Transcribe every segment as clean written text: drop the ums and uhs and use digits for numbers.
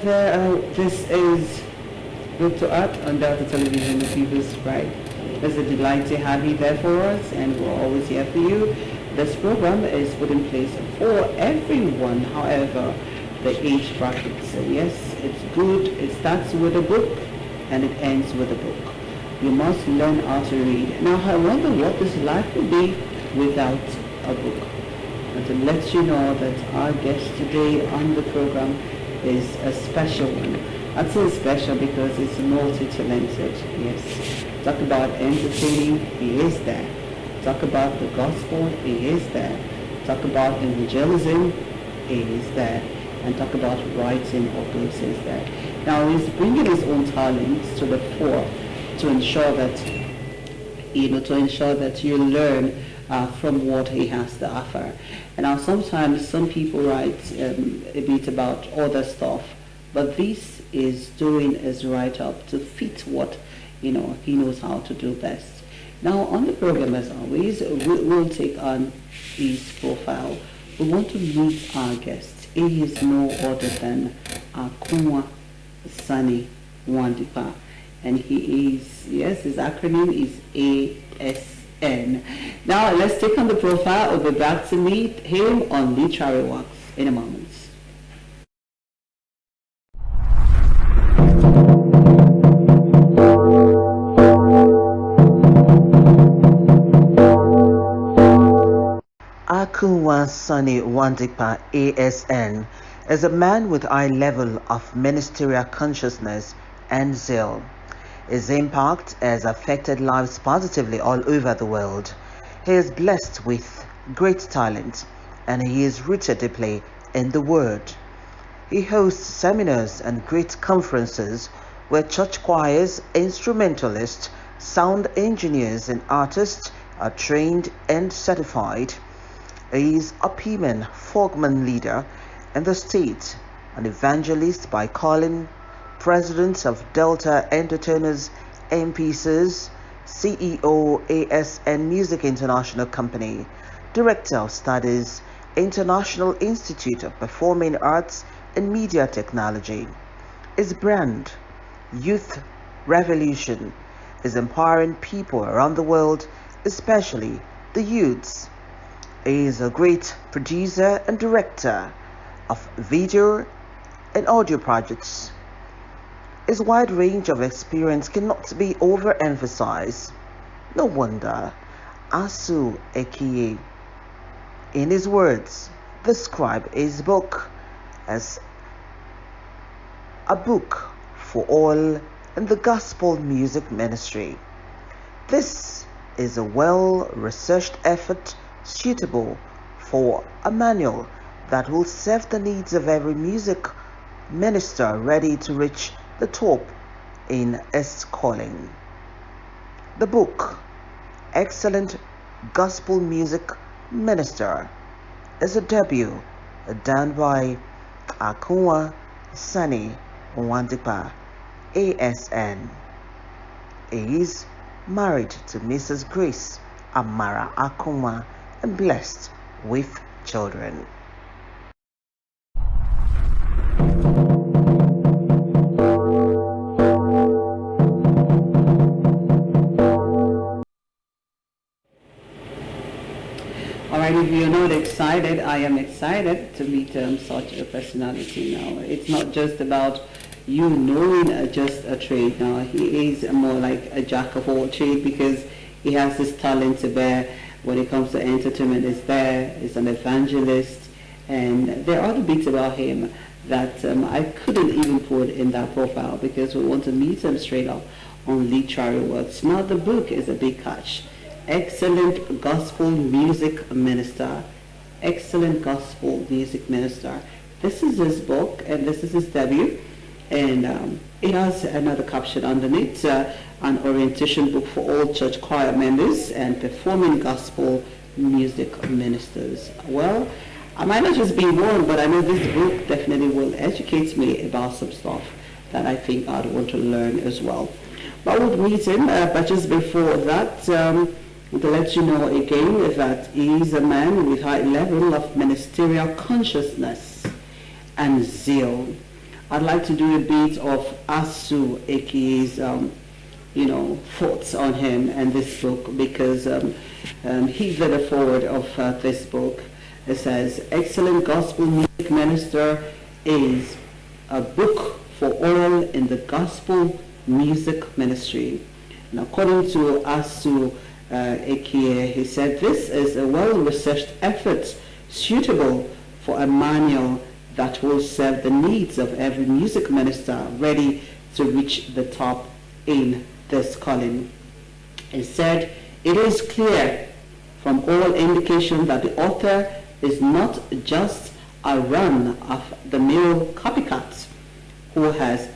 there. This is Book2ART on Delta Television, the People's Pride. It's a delight to have you there for us, and we're always here for you. This program is put in place for everyone, however, the age bracket. So yes, it's good. It starts with a book and it ends with a book. You must learn how to read. Now, I wonder what this life would be without a book. And to let you know that our guest today on the program is a special one. I'd say special because it's multi-talented. Yes. Talk about entertaining, he is there. Talk about the gospel, he is there. Talk about evangelism, he is there. And talk about writing of books, he is there. Now he's bringing his own talents to the fore to ensure that you learn from what he has to offer. And now sometimes some people write a bit about other stuff, but this is doing his write-up to fit what he knows how to do best. Now on the program, as always, we'll take on his profile. We want to meet our guest. He is no other than Akwunwa Nwadinkpa, and he is, yes, his acronym is ASN. Now let's take on the profile. We'll be back to meet him on literary works in a moment. Akwunwa Nwadinkpa, ASN, is a man with high level of ministerial consciousness and zeal. His impact has affected lives positively all over the world. He is blessed with great talent and he is rooted deeply in the Word. He hosts seminars and great conferences where church choirs, instrumentalists, sound engineers and artists are trained and certified. He is a Piman Fogman leader in the state, an evangelist by calling, president of Delta Entertainers MPCs, CEO ASN Music International Company, director of studies, International Institute of Performing Arts and Media Technology. His brand, Youth Revolution, is empowering people around the world, especially the youths. He is a great producer and director of video and audio projects. His wide range of experience cannot be overemphasized. No wonder Asu Ekiye, in his words, described his book as a book for all in the gospel music ministry. This is a well-researched effort suitable for a manual that will serve the needs of every music minister ready to reach the top in his calling. The book, Excellent Gospel Music Minister, is a debut done by Akwunwa Nwadinkpa, ASN. He is married to Mrs. Grace Amara Akwunwa and blessed with children. Alright, if you're not excited, I am excited to meet such a personality now. It's not just about you knowing just a trade now. He is more like a jack of all trades because he has his talent to bear. When it comes to entertainment, is there. He's an evangelist, and there are other bits about him that I couldn't even put in that profile because we want to meet him straight up on literary works. Now the book is a big catch. Excellent Gospel Music Minister. Excellent Gospel Music Minister. This is his book, and this is his debut, and it has another caption underneath. An orientation book for all church choir members and performing gospel music ministers. Well, I might not just be one, but I know this book definitely will educate me about some stuff that I think I'd want to learn as well. But we'll meet him, but just before that, to let you know again that he is a man with high level of ministerial consciousness and zeal. I'd like to do a bit of Asu, AKA's, thoughts on him and this book, because he did a forward of this book. It says, Excellent Gospel Music Minister is a book for all in the gospel music ministry. And according to Asu Eke, he said, this is a well-researched effort suitable for a manual that will serve the needs of every music minister ready to reach the top in this calling. He said, it is clear from all indication that the author is not just a run-of-the-mill copycat who has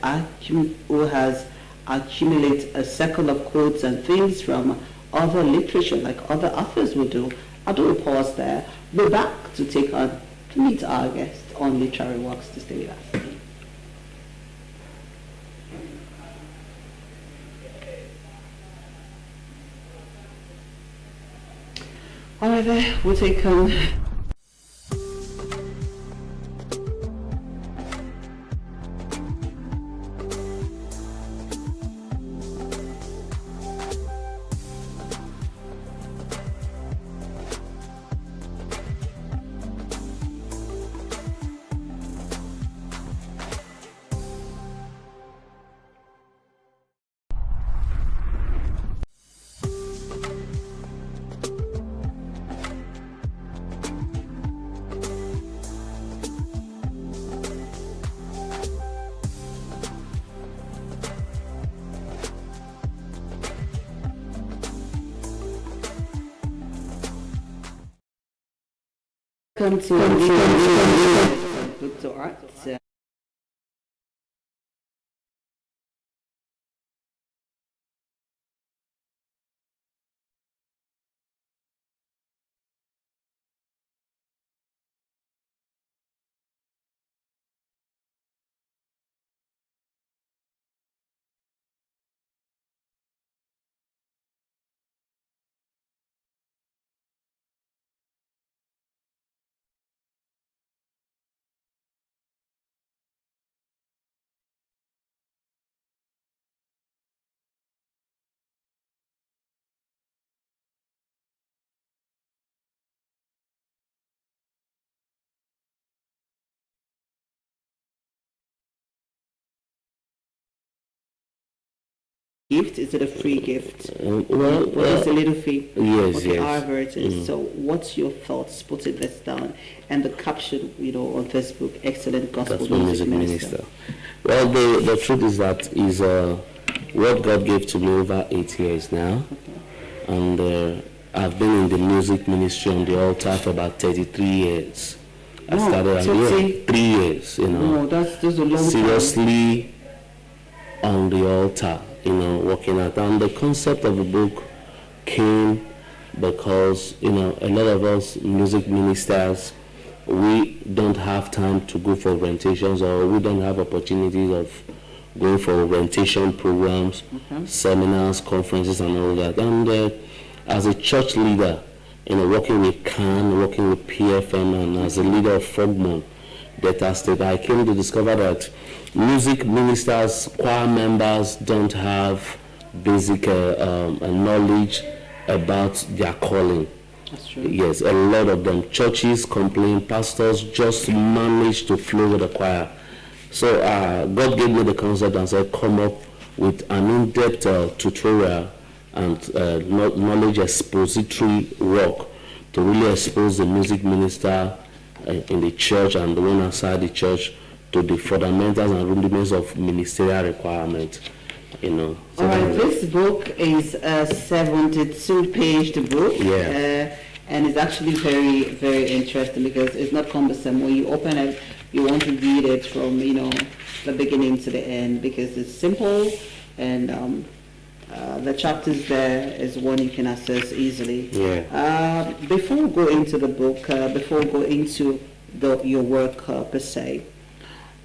accumulated a circle of quotes and things from other literature like other authors would do. I'll do a pause there. We're back to meet our guest on literary works. To stay with us. All right, there. We'll take welcome to BOOK2ART. Gift? Is it a free gift? What is the little fee? Yes, okay, yes. However it is. So what's your thoughts putting this down? And the caption, on this book, Excellent Gospel Music Minister. Well, the truth is that is what God gave to me over 8 years now. Okay. And I've been in the music ministry on the altar for about 33 years. I started 3 years, No, that's a long seriously time. On the altar, working at. And the concept of the book came because, a lot of us music ministers, we don't have time to go for orientations, or we don't have opportunities of going for orientation programs, seminars, conferences, and all that. And as a church leader, working with CAN, working with PFM, and as a leader of Frogmont Delta State, I came to discover that music ministers, choir members don't have basic knowledge about their calling. That's true. Yes, a lot of them. Churches complain, pastors just manage to flow with the choir. So God gave me the concept and said, come up with an in-depth tutorial and knowledge expository work to really expose the music minister in the church and the one outside the church to the fundamentals and rudiments of ministerial requirement. So all right, this book is a 72-page book. Yeah. And it's actually very, very interesting because it's not cumbersome. When you open it, you want to read it from, the beginning to the end because it's simple, and the chapters there is one you can access easily. Yeah. Before we go into the book, before we go into your work per se,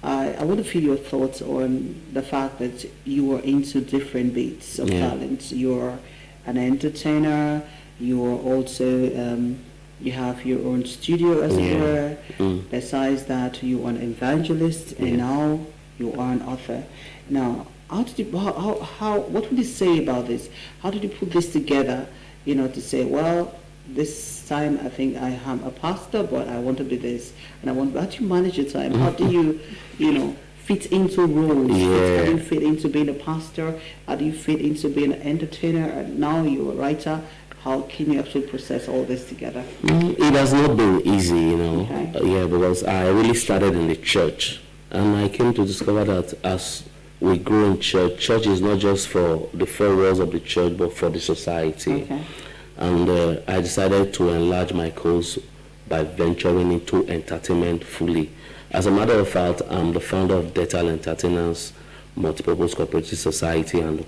I want to feel your thoughts on the fact that you are into different beats of talent. You're an entertainer. You are also you have your own studio, as it were. Besides that, you are an evangelist, and now you are an author. Now, how did you, what would you say about this? How did you put this together, to say, well, this time I think I am a pastor, but I want to be this, and how do you manage your time? How do you, fit into roles? Yeah. How do you fit into being a pastor? How do you fit into being an entertainer? And now you're a writer. How can you actually process all this together? It has not been easy, Okay. Because I really started in the church, and I came to discover that as we grow in church is not just for the four walls of the church, but for the society. Okay. And I decided to enlarge my course by venturing into entertainment fully. As a matter of fact, I'm the founder of Detail Entertainers Multipurpose Cooperative Society, and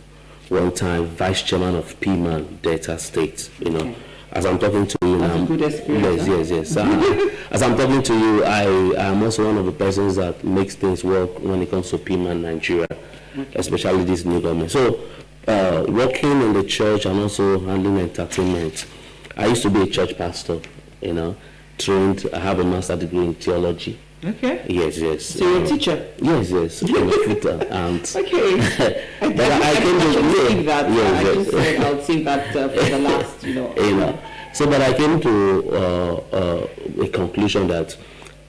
one time vice chairman of PMAN Delta State. Okay. As I'm talking to you That's now, a good experience. yes. As I'm talking to you, I am also one of the persons that makes things work when it comes to PMAN Nigeria, especially this new government. So, working in the church and also handling entertainment. I used to be a church pastor, trained. I have a master's degree in theology. Okay. Yes. So you're a teacher? Yes. I'm a tutor, and Okay. but I came to save that. I just said I'll save that for the last, So, but I came to a conclusion that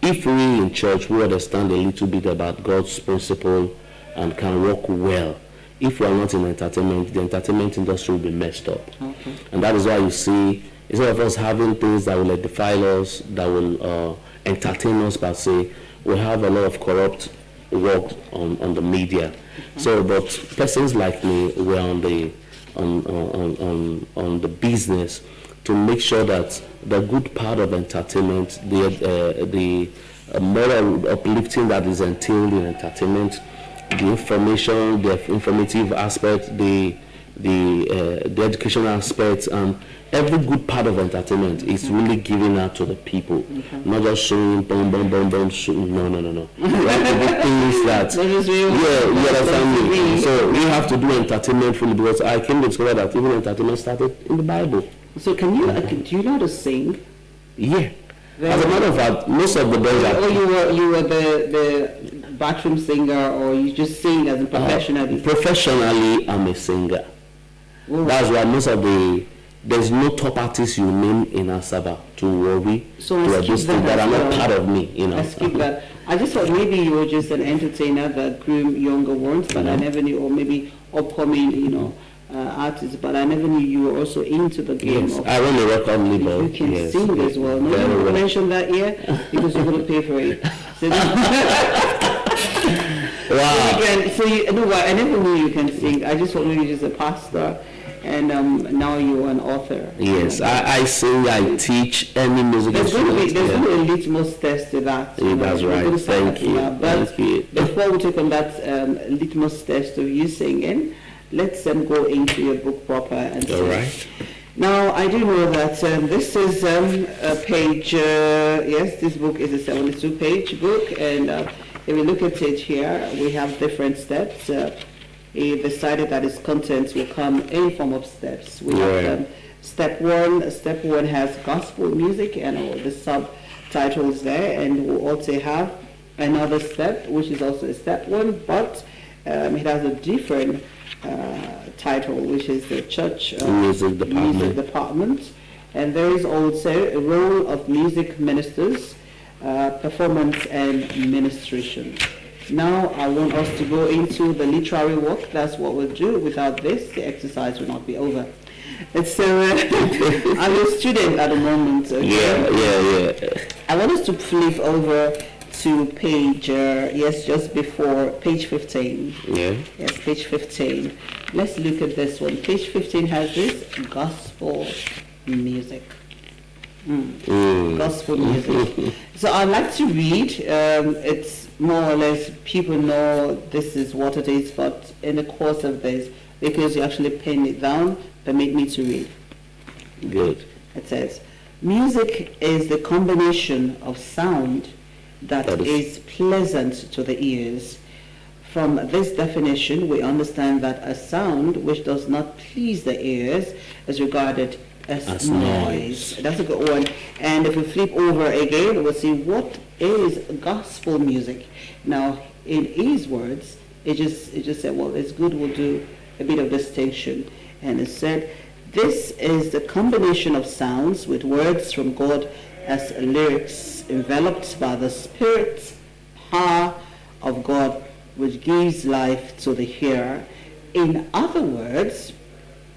if we in church we understand a little bit about God's principle and can work well, if we are not in entertainment, the entertainment industry will be messed up. Okay. And that is why you see, instead of us having things that will edify us, that will entertain us per se, we have a lot of corrupt work on the media. So, but persons like me, we're on the business to make sure that the good part of entertainment, the moral uplifting that is entailed in entertainment, the information, the informative aspect, the educational aspects, and every good part of entertainment is really given out to the people, not just showing boom, no. We have to do things that, you understand me? So we have to do entertainment fully, because I came to discover that even entertainment started in the Bible. So do you know how to sing? Yeah. As a matter of fact, most of the boys are... Or you were the bathroom singer, or you just sing as a professional? Professionally, I'm a singer. Oh. That's why most of there's no top artists you name in Asaba to worry, so to register that are not part of me, I skip that. I just thought maybe you were just an entertainer that groom younger ones, but I never knew, or maybe upcoming, artists, but I never knew you were also into the game. Yes, I run a record label. You can sing as well. No, you don't mention that here because you're going to pay for it. So wow. I never knew you can sing. I just thought maybe you're just a pastor, and now you're an author. Yes, I sing, I teach any music instrument. There's going to be a litmus test to that. Yeah, that's right. Thank you. But before we take on that litmus test of you singing, let's go into your book proper. And all right. Now, I do know that this is a page, yes, this book is a 72-page book, and if we look at it here, we have different steps. He decided that its contents will come in form of steps. We have step one. Step one has gospel music and all the subtitles there, and we'll also have another step, which is also a step one, but it has a different title, which is the church music department. And there is also a role of music ministers, performance and ministration. Now I want us to go into the literary work. That's what we'll do. Without this, the exercise will not be over. And so I'm a student at the moment. Okay? Yeah. I want us to flip over to page, just before page 15. Yeah. Yes, page 15. Let's look at this one. Page 15 has this gospel music. Gospel music. So I'd like to read. It's more or less, people know this is what it is, but in the course of this, because you actually penned it down, permit me to read. Good. It says, music is the combination of sound that is pleasant to the ears. From this definition, we understand that a sound which does not please the ears is regarded as noise. That's a good one. And if we flip over again, we'll see what is gospel music. Now, in his words, it just said, well, it's good, we'll do a bit of distinction. And it said, this is the combination of sounds with words from God as lyrics enveloped by the Spirit power of God, which gives life to the hearer. In other words,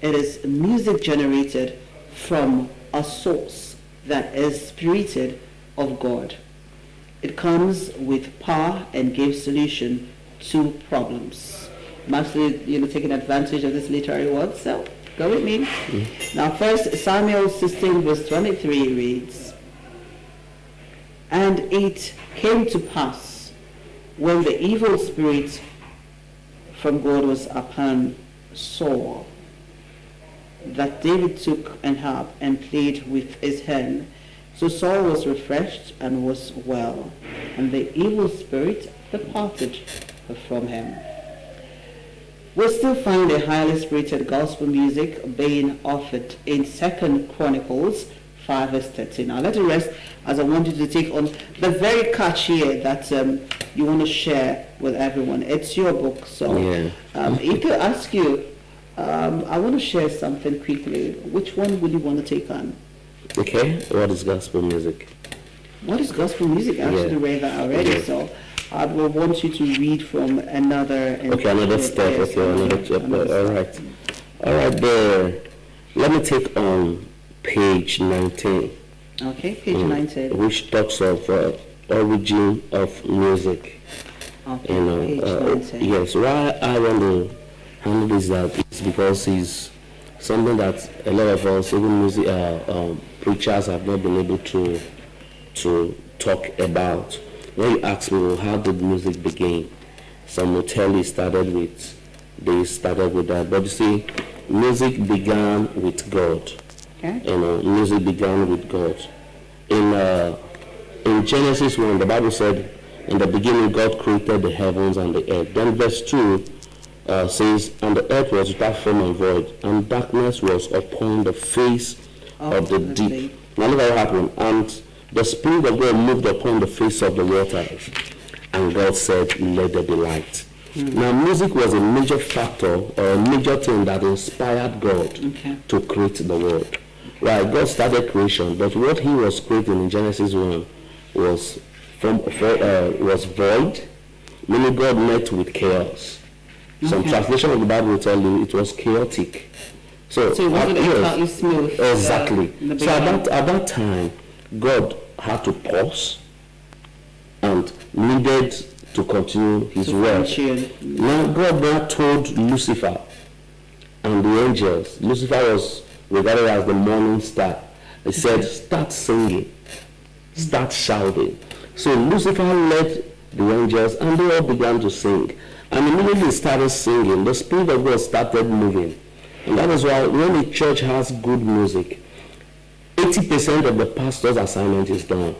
it is music generated from a source that is spirited of God. It comes with power and gives solution to problems. I'm actually, taking advantage of this literary word, so go with me. Now, 1 Samuel 16 verse 23 reads, and it came to pass when the evil spirit from God was upon Saul, that David took an harp and played with his hand. So Saul was refreshed and was well, and the evil spirit departed from him. We still find a highly spirited gospel music being offered in 2 Chronicles 5 verse 13. Now let it rest, as I want you to take on the very catch here that you want to share with everyone. It's your book, so if I ask you, I want to share something quickly. Which one would you want to take on? Okay, what is gospel music? What is gospel music? I actually read that already, so I will want you to read from another... another step, yes, another chapter, all right, there. Let me take on page 19. Okay, page 19. Which talks of origin of music. Okay, page 19. Yes, why I want to handle this that is because it's something that a lot of us, even music preachers, have not been able to talk about. When you ask me, well, how did music begin? Some will tell you started with that. But you see, music began with God. Okay. Music began with God. In Genesis 1, the Bible said, in the beginning God created the heavens and the earth. Then verse 2 says, and the earth was without form and void, and darkness was upon the face of the deep. Now look at what happened. And the Spirit of God moved upon the face of the waters, and God said, let there be light. Now music was a major factor, or a major thing that inspired God to create the world. Right, God started creation, but what he was creating in Genesis 1 was void, meaning God met with chaos. Some translation of the Bible will tell you it was chaotic. So it wasn't exactly smooth. Exactly. So at that time, God had to pause and needed to continue his work. Now God now told Lucifer and the angels, Lucifer was regarded as the morning star. He said, start singing, start shouting. So Lucifer led the angels and they all began to sing. And immediately started singing, the Spirit of God started moving. And that is why when a church has good music, 80% of the pastor's assignment is done.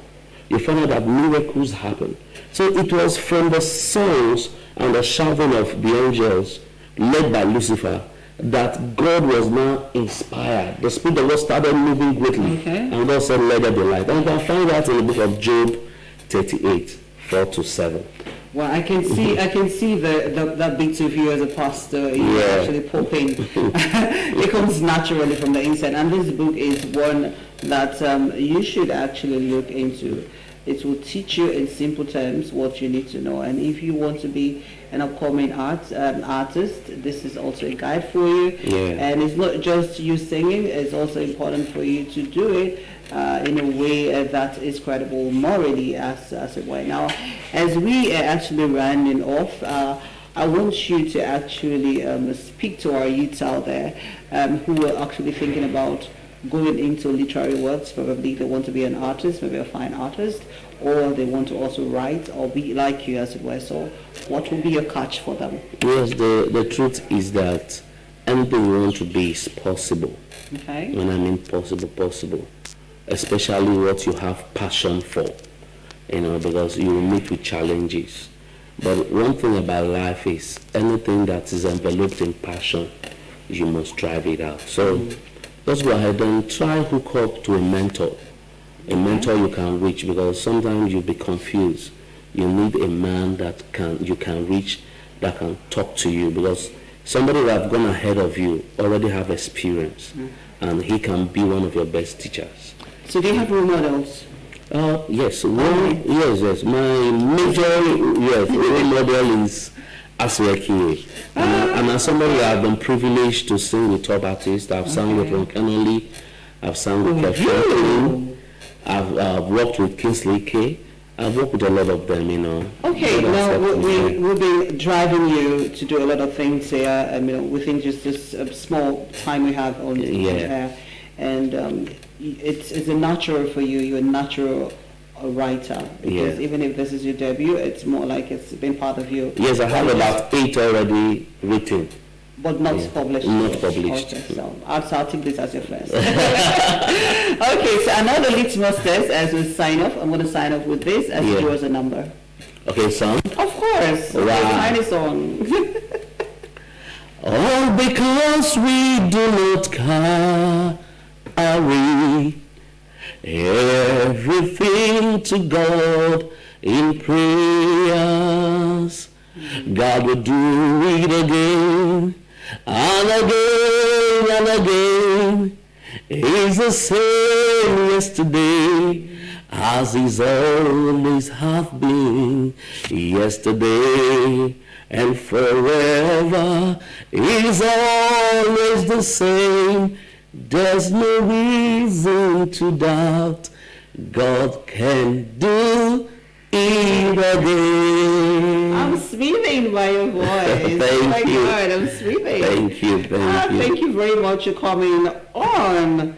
You find out that miracles happen. So it was from the songs and the shouting of the angels led by Lucifer that God was now inspired. The Spirit of God started moving greatly. And God said, let there be light. And you can find that in the book of Job 38, 4-7. Well, I can see that bit of you as a pastor. You actually popping. It comes naturally from the inside. And this book is one that you should actually look into. It will teach you in simple terms what you need to know. And if you want to be an upcoming artist, this is also a guide for you. And it's not just you singing, it's also important for you to do it in a way that is credible morally, as it were. Now, as we are actually rounding off, I want you to actually speak to our youths out there who are actually thinking about going into literary works. Probably they want to be an artist, maybe a fine artist, or they want to also write or be like you, as it were. So what will be your catch for them? Yes, the truth is that anything you want to be is possible. Okay. When I mean possible, especially what you have passion for, because you will meet with challenges. But one thing about life is anything that is enveloped in passion, you must drive it out. So let's go ahead and try hook up to a mentor you can reach, because sometimes you'll be confused. you need a man that you can reach, that can talk to you, because somebody that have gone ahead of you already have experience, and he can be one of your best teachers. So do you have role models? Yes. Yes. My major role model is Asweki. And as somebody I've been privileged to sing with top artists. I've sung with Ron Kennedy, I've sung with Kefir, I've worked with Kingsley K. I've worked with a lot of them, you know. Okay, now we'll be driving you to do a lot of things here, within just this small time we have on air. And it's a natural for you. You're a natural writer, because even if this is your debut, it's more like it's been part of you. Yes, I have about 8 already written. But not published. Not published. Okay, so I'll take this as your first. Okay, so another litmus test as we sign off. I'm going to sign off with this as you as a number. Okay, song? Of course. Wow. Okay, tiny song. All because we do not carry everything to God in prayers. God will do it again and again and again. He's the same yesterday as he's always have been. Yesterday and forever, he's always the same. There's no reason to doubt God can do it again. I'm sweeping by your voice. Thank you. God, I'm sweeping. Thank you. Thank you very much for coming on.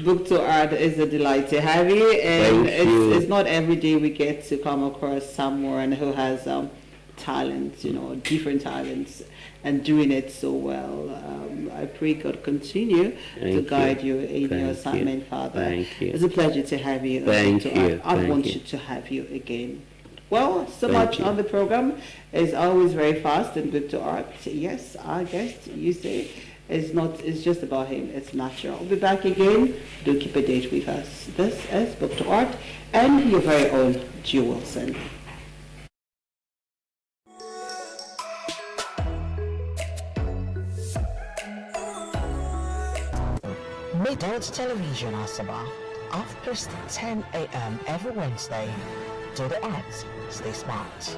Book to Art is a delight to have you, and it's not every day we get to come across someone who has talents, different talents, and doing it so well. I pray God continue to guide you in your assignment, Father. Thank you. It's a pleasure to have you. Thank you. I want you to have you again. Well, so much on the program is always very fast and Book to Art. Yes, I guess you say it's just about him. It's natural. I'll be back again. Do keep a date with us. This is Book to Art and your very own Jill Wilson. Midnight Television Asaba, 10 a.m. every Wednesday. Do the arts, stay smart.